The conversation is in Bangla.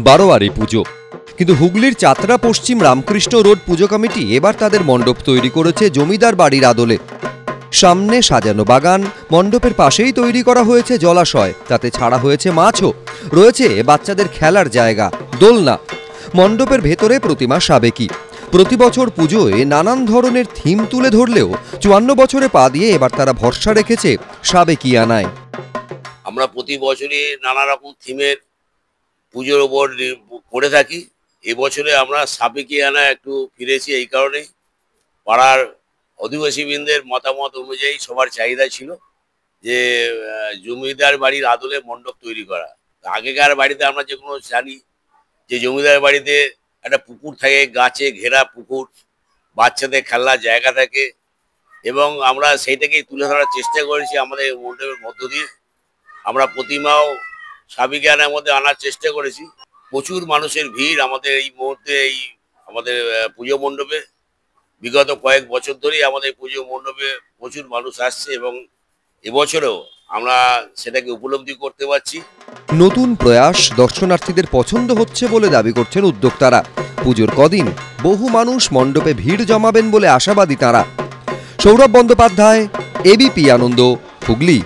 বারোয়ারি পুজো। কিন্তু হুগলির চাতরা পশ্চিম রামকৃষ্ণ রোড পুজো কমিটি এবার তাদের মণ্ডপ তৈরি করেছে জমিদার বাড়ির আদলে। সামনে সাজানো বাগান, মণ্ডপের পাশেই তৈরি করা হয়েছে জলাশয়, তাতে ছাড়া হয়েছে মাছও, রয়েছে বাচ্চাদের খেলার জায়গা, দোলনা। মণ্ডপের ভেতরে প্রতিমা সাবেকি। প্রতি বছর পুজোয় নানান ধরনের থিম তুলে ধরলেও 54 বছরে পা দিয়ে এবার তারা ভরসা রেখেছে সাবেকিয়ানায়। আমরা প্রতি বছরই নানা রকম থিমের পুজোর ওপর করে থাকি। এবছরে আমরা সাবেকিয়ানা একটু ফিরেছি এই কারণে, পাড়ার অধিবাসীবৃন্দের মতামত অনুযায়ী সবার চাহিদা ছিল যে জমিদার বাড়ির আদলে মণ্ডপ তৈরি করা। আগেকার বাড়িতে আমরা যে কোনো জানি যে জমিদার বাড়িতে একটা পুকুর থাকে, গাছে ঘেরা পুকুর, বাচ্চাদের খেলার জায়গা থাকে, এবং আমরা সেইটাকেই তুলে ধরার চেষ্টা করেছি আমাদের মণ্ডপের মধ্য দিয়ে। আমরা প্রতিমাও সাবেকিয়ানার মধ্যে আনার চেষ্টা করেছি। প্রচুর মানুষের ভিড় আমাদের এই মুহূর্তে এই আমাদের পুজো মণ্ডপে। বিগত কয়েক বছর ধরেই আমাদের পুজো মণ্ডপে প্রচুর মানুষ আসছে এবং এবছরেও আমরা সেটাকে উপলব্ধি করতে পারছি। নতুন প্রয়াস দর্শনার্থীদের পছন্দ হচ্ছে বলে দাবি করছেন উদ্যোক্তারা। পুজোর কদিন বহু মানুষ মণ্ডপে ভিড় জমাবেন বলে আশাবাদী তারা। সৌরভ বন্দ্যোপাধ্যায়, এবিপি আনন্দ, হুগলি।